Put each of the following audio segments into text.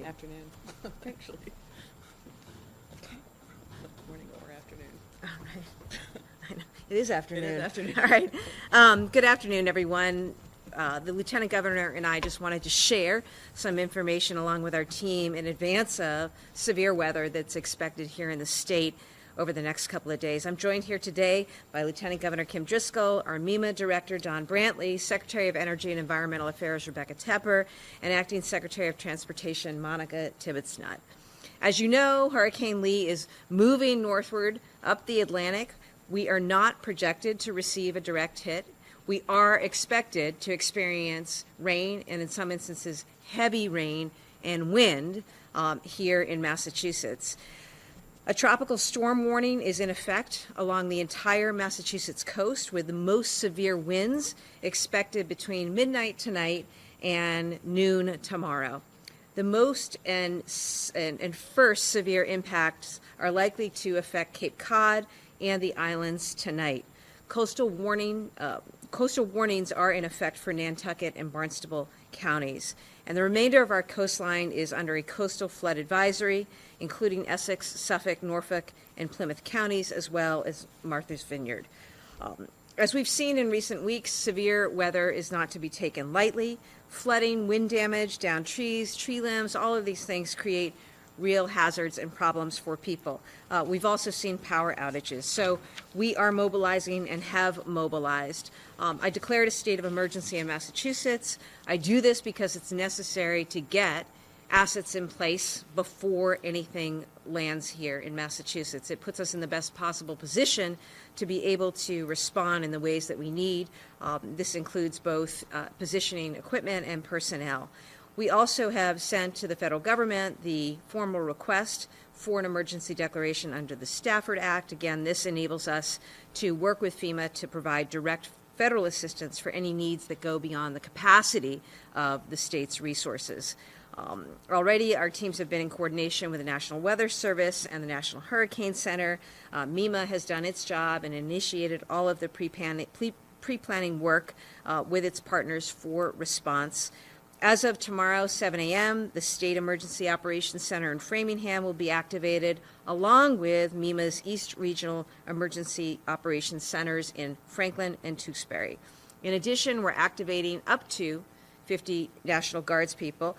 Afternoon, actually. Morning or afternoon. All right. I know. It is afternoon. It is afternoon. All right. Good afternoon, everyone. The Lieutenant Governor and I just wanted to share some information along with our team in advance of severe weather that's expected here in the state over the next couple of days. I'm joined here today by Lieutenant Governor Kim Driscoll, our MEMA Director Don Brantley, Secretary of Energy and Environmental Affairs Rebecca Tepper, and Acting Secretary of Transportation Monica Tibbetts-Nutt. As you know, Hurricane Lee is moving northward up the Atlantic. We are not projected to receive a direct hit. We are expected to experience rain and in some instances heavy rain and wind here in Massachusetts. A tropical storm warning is in effect along the entire Massachusetts coast with the most severe winds expected between midnight tonight and noon tomorrow. The most and first severe impacts are likely to affect Cape Cod and the islands tonight. Coastal warnings are in effect for Nantucket and Barnstable counties. And the remainder of our coastline is under a coastal flood advisory, including Essex, Suffolk, Norfolk, and Plymouth counties, as well as Martha's Vineyard. As we've seen in recent weeks, severe weather is not to be taken lightly. Flooding, wind damage, downed trees, tree limbs, all of these things create real hazards and problems for people. We've also seen power outages. So we are mobilizing and have mobilized. I declared a state of emergency in Massachusetts. I do this because it's necessary to get assets in place before anything lands here in Massachusetts. It puts us in the best possible position to be able to respond in the ways that we need. This includes both positioning equipment and personnel. We also have sent to the federal government the formal request for an emergency declaration under the Stafford Act. Again, this enables us to work with FEMA to provide direct federal assistance for any needs that go beyond the capacity of the state's resources. Already, our teams have been in coordination with the National Weather Service and the National Hurricane Center. MEMA has done its job and initiated all of the pre-planning work with its partners for response. As of tomorrow, 7 a.m., the State Emergency Operations Center in Framingham will be activated, along with MEMA's East Regional Emergency Operations Centers in Franklin and Tewksbury. In addition, we're activating up to 50 National Guards people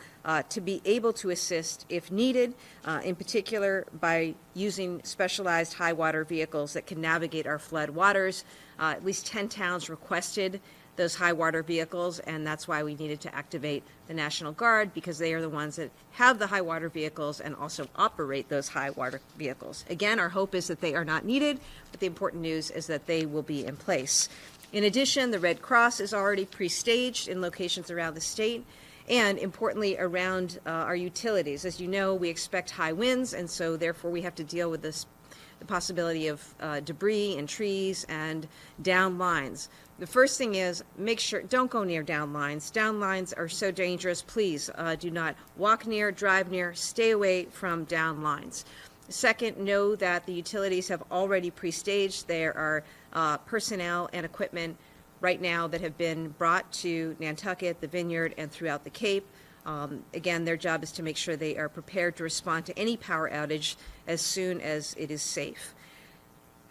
to be able to assist if needed, in particular by using specialized high water vehicles that can navigate our flood waters. At least 10 towns requested those high water vehicles, and that's why we needed to activate the National Guard, because they are the ones that have the high water vehicles and also operate those high water vehicles. Again, our hope is that they are not needed, but the important news is that they will be in place. In addition, the Red Cross is already pre-staged in locations around the state, and importantly around our utilities. As you know, we expect high winds, and so therefore we have to deal with the possibility of debris and trees and down lines. The first thing is make sure, don't go near down lines. Down lines are so dangerous. Please do not walk near, drive near, stay away from down lines. Second, know that the utilities have already pre-staged. There are personnel and equipment right now that have been brought to Nantucket, the Vineyard, and throughout the Cape. Again, their job is to make sure they are prepared to respond to any power outage as soon as it is safe.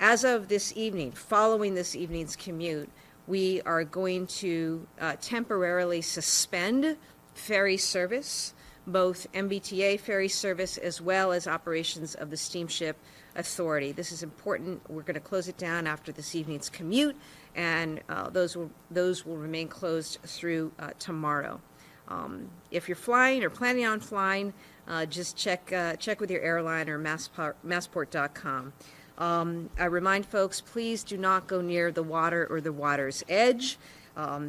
As of this evening, following this evening's commute, we are going to temporarily suspend ferry service, both MBTA ferry service as well as operations of the Steamship Authority. This is important. We're going to close it down after this evening's commute, and those will remain closed through tomorrow. If you're flying or planning on flying, just check with your airline or massport.com. I remind folks, please do not go near the water or the water's edge.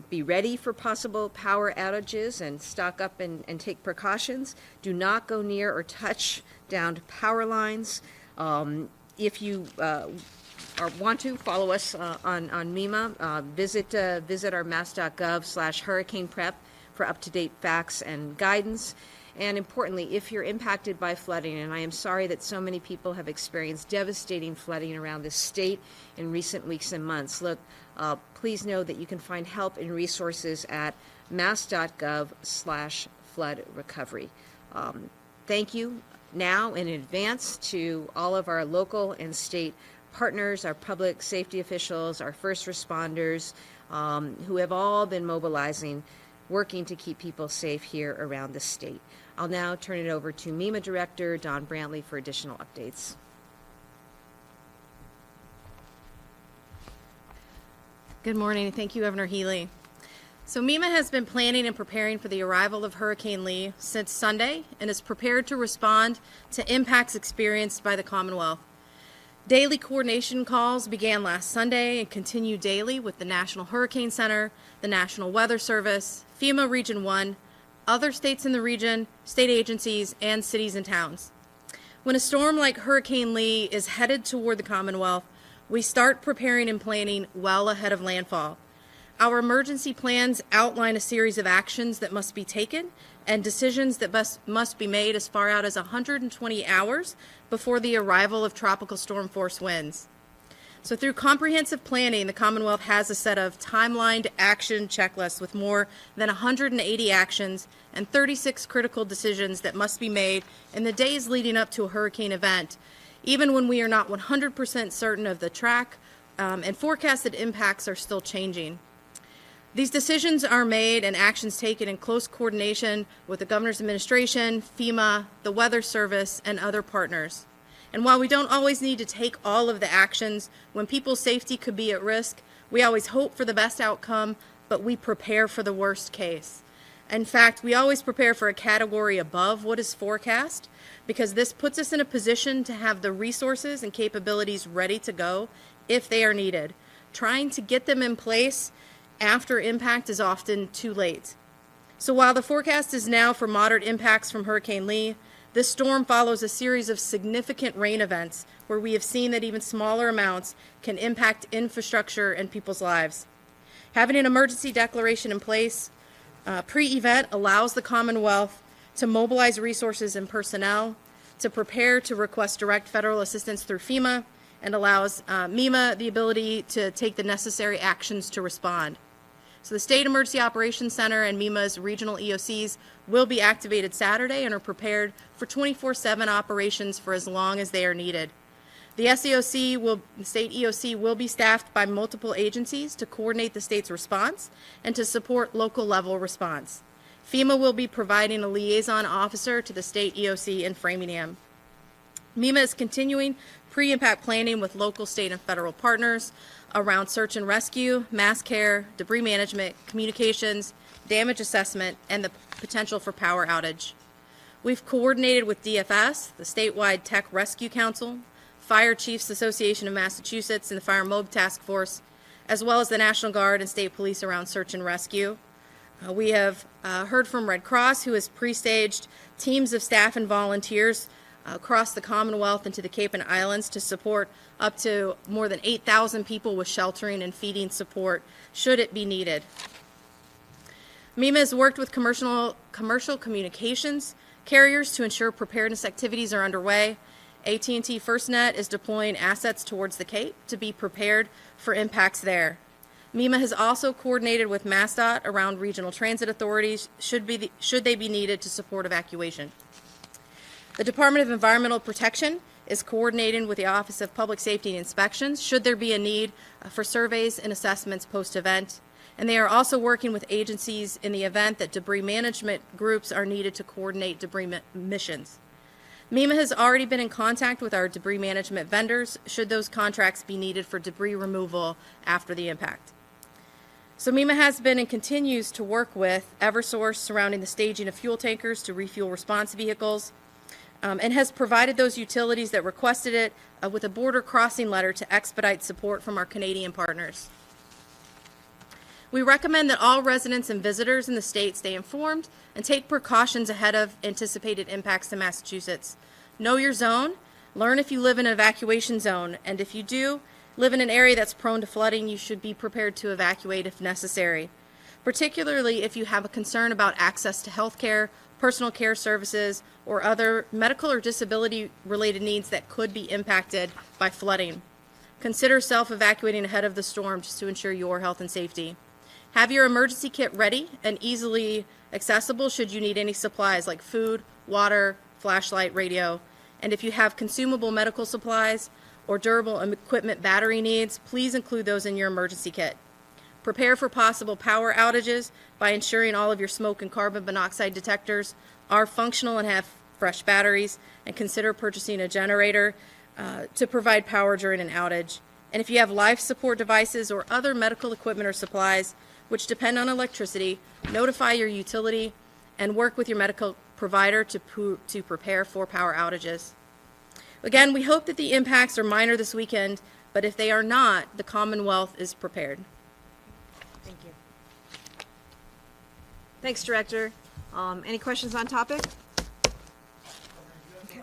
Be ready for possible power outages and stock up and take precautions. Do not go near or touch downed power lines. If you want to follow us on MEMA, visit our mass.gov/hurricane prep for up-to-date facts and guidance. And importantly, if you're impacted by flooding, and I am sorry that so many people have experienced devastating flooding around this state in recent weeks and months, look, please know that you can find help and resources at mass.gov/flood recovery. thank you now in advance to all of our local and state partners, our public safety officials, our first responders, who have all been mobilizing, working to keep people safe here around the state. I'll now turn it over to MEMA Director Don Brantley for additional updates. Good morning. Thank you, Governor Healey. So MEMA has been planning and preparing for the arrival of Hurricane Lee since Sunday and is prepared to respond to impacts experienced by the Commonwealth. Daily coordination calls began last Sunday and continue daily with the National Hurricane Center, the National Weather Service, FEMA Region 1, other states in the region, state agencies, and cities and towns. When a storm like Hurricane Lee is headed toward the Commonwealth, we start preparing and planning well ahead of landfall. Our emergency plans outline a series of actions that must be taken and decisions that must be made as far out as 120 hours before the arrival of tropical storm force winds. So through comprehensive planning, the Commonwealth has a set of timelined action checklists with more than 180 actions and 36 critical decisions that must be made in the days leading up to a hurricane event, even when we are not 100% certain of the track and forecasted impacts are still changing. These decisions are made and actions taken in close coordination with the Governor's Administration, FEMA, the Weather Service, and other partners. And while we don't always need to take all of the actions when people's safety could be at risk, we always hope for the best outcome, but we prepare for the worst case. In fact, we always prepare for a category above what is forecast, because this puts us in a position to have the resources and capabilities ready to go if they are needed. Trying to get them in place after impact is often too late. So while the forecast is now for moderate impacts from Hurricane Lee, this storm follows a series of significant rain events where we have seen that even smaller amounts can impact infrastructure and people's lives. Having an emergency declaration in place pre-event allows the Commonwealth to mobilize resources and personnel, to prepare to request direct federal assistance through FEMA, and allows MEMA the ability to take the necessary actions to respond. So the State Emergency Operations Center and MEMA's regional EOCs will be activated Saturday and are prepared for 24/7 operations for as long as they are needed. The state EOC will be staffed by multiple agencies to coordinate the state's response and to support local level response. FEMA will be providing a liaison officer to the state EOC in Framingham. MEMA is continuing pre-impact planning with local, state, and federal partners around search and rescue, mass care, debris management, communications, damage assessment, and the potential for power outage. We've coordinated with DFS, the statewide Tech Rescue Council, Fire Chiefs Association of Massachusetts, and the Fire Mob Task Force, as well as the National Guard and state police around search and rescue. We have heard from Red Cross, who has pre-staged teams of staff and volunteers across the Commonwealth and to the Cape and Islands to support up to more than 8,000 people with sheltering and feeding support, should it be needed. MEMA has worked with commercial communications carriers to ensure preparedness activities are underway. AT&T FirstNet is deploying assets towards the Cape to be prepared for impacts there. MEMA has also coordinated with MassDOT around regional transit authorities should they be needed to support evacuation. The Department of Environmental Protection is coordinating with the Office of Public Safety and Inspections should there be a need for surveys and assessments post-event. And they are also working with agencies in the event that debris management groups are needed to coordinate debris missions. MEMA has already been in contact with our debris management vendors should those contracts be needed for debris removal after the impact. So MEMA has been and continues to work with Eversource surrounding the staging of fuel tankers to refuel response vehicles, and has provided those utilities that requested it with a border crossing letter to expedite support from our Canadian partners. We recommend that all residents and visitors in the state stay informed and take precautions ahead of anticipated impacts to Massachusetts. Know your zone, learn if you live in an evacuation zone, and if you do live in an area that's prone to flooding, you should be prepared to evacuate if necessary, particularly if you have a concern about access to health care, personal care services, or other medical or disability-related needs that could be impacted by flooding. Consider self-evacuating ahead of the storm just to ensure your health and safety. Have your emergency kit ready and easily accessible should you need any supplies like food, water, flashlight, radio, and if you have consumable medical supplies or durable equipment battery needs, please include those in your emergency kit. Prepare for possible power outages by ensuring all of your smoke and carbon monoxide detectors are functional and have fresh batteries, and consider purchasing a generator to provide power during an outage. And if you have life support devices or other medical equipment or supplies which depend on electricity, notify your utility and work with your medical provider to prepare for power outages. Again, we hope that the impacts are minor this weekend, but if they are not, the Commonwealth is prepared. Thank you. Thanks, Director. Any questions on topic? Okay.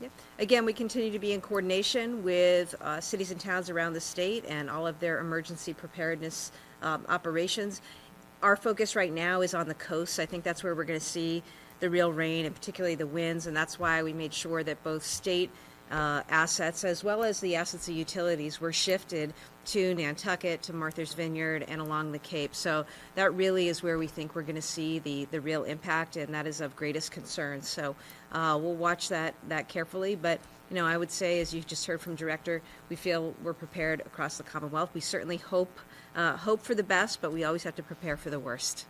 Yep. Again, we continue to be in coordination with cities and towns around the state and all of their emergency preparedness operations. Our focus right now is on the coast. I think that's where we're going to see the real rain and particularly the winds, and that's why we made sure that both state assets as well as the assets of utilities were shifted to Nantucket, to Martha's Vineyard, and along the Cape. So that really is where we think we're going to see the real impact, and that is of greatest concern. So we'll watch that carefully. But you know, I would say, as you just heard from Director, we feel we're prepared across the Commonwealth. We certainly hope for the best, but we always have to prepare for the worst.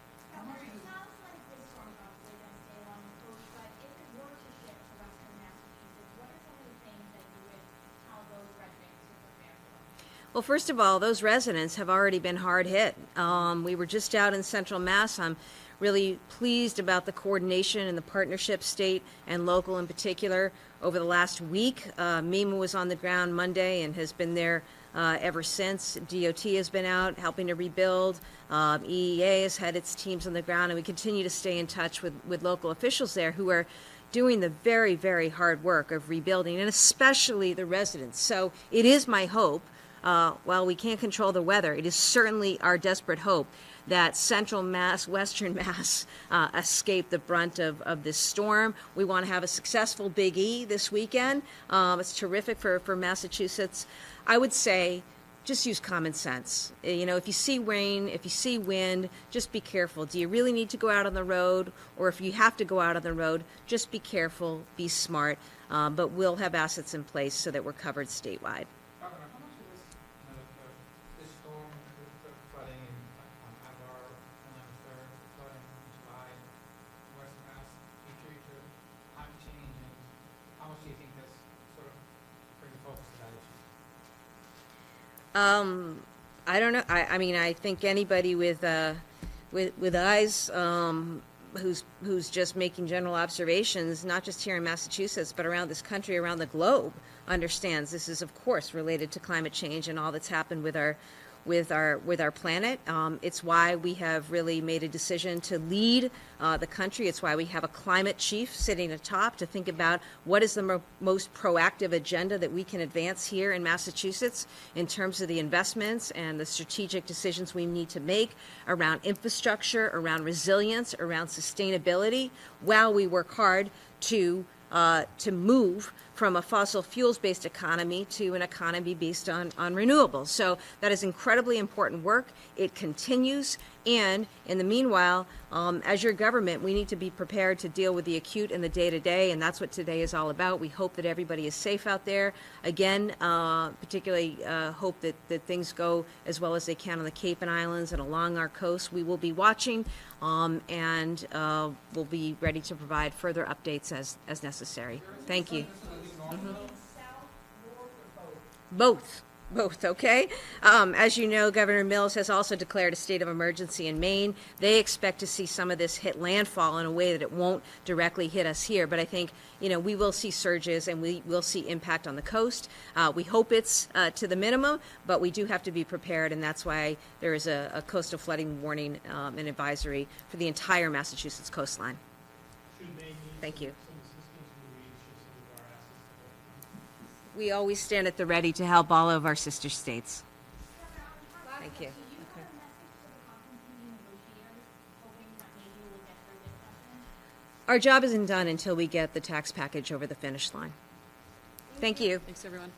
Well, first of all, those residents have already been hard hit. We were just out in Central Mass. I'm really pleased about the coordination and the partnership, state and local in particular, over the last week. MEMA was on the ground Monday and has been there ever since. DOT has been out helping to rebuild. EEA has had its teams on the ground, and we continue to stay in touch with local officials there who are doing the very, very hard work of rebuilding, and especially the residents. So it is my hope, while we can't control the weather, it is certainly our desperate hope that Central Mass, Western Mass escape the brunt of this storm. We want to have a successful Big E this weekend. It's terrific for Massachusetts. I would say just use common sense. You know, if you see rain, if you see wind, just be careful. Do you really need to go out on the road? Or if you have to go out on the road, just be careful, be smart. But we'll have assets in place so that we're covered statewide. How much of this storm, the flooding on Avar, Inland Third, the flooding in July, West Mass, contribute to climate change, and how much do you think that's sort of bringing focus to that issue? I don't know. I mean, I think anybody with eyes who's just making general observations, not just here in Massachusetts, but around this country, around the globe, understands this is, of course, related to climate change and all that's happened with our planet. It's why we have really made a decision to lead the country. It's why we have a climate chief sitting atop to think about what is the most proactive agenda that we can advance here in Massachusetts in terms of the investments and the strategic decisions we need to make around infrastructure, around resilience, around sustainability, while we work hard to move from a fossil fuels-based economy to an economy based on renewables. So that is incredibly important work. It continues, and in the meanwhile, as your government, we need to be prepared to deal with the acute and the day-to-day, and that's what today is all about. We hope that everybody is safe out there. Again, particularly hope that things go as well as they can on the Cape and Islands and along our coast. We will be watching, and we'll be ready to provide further updates as necessary. Thank you. Both, okay? As you know, Governor Mills has also declared a state of emergency in Maine. They expect to see some of this hit landfall in a way that it won't directly hit us here. But I think, you know, we will see surges and we will see impact on the coast. We hope it's to the minimum, but we do have to be prepared, and that's why there is a coastal flooding warning and advisory for the entire Massachusetts coastline. Thank you. We always stand at the ready to help all of our sister states. Thank you. Okay. Our job isn't done until we get the tax package over the finish line. Thank you. Thanks, everyone.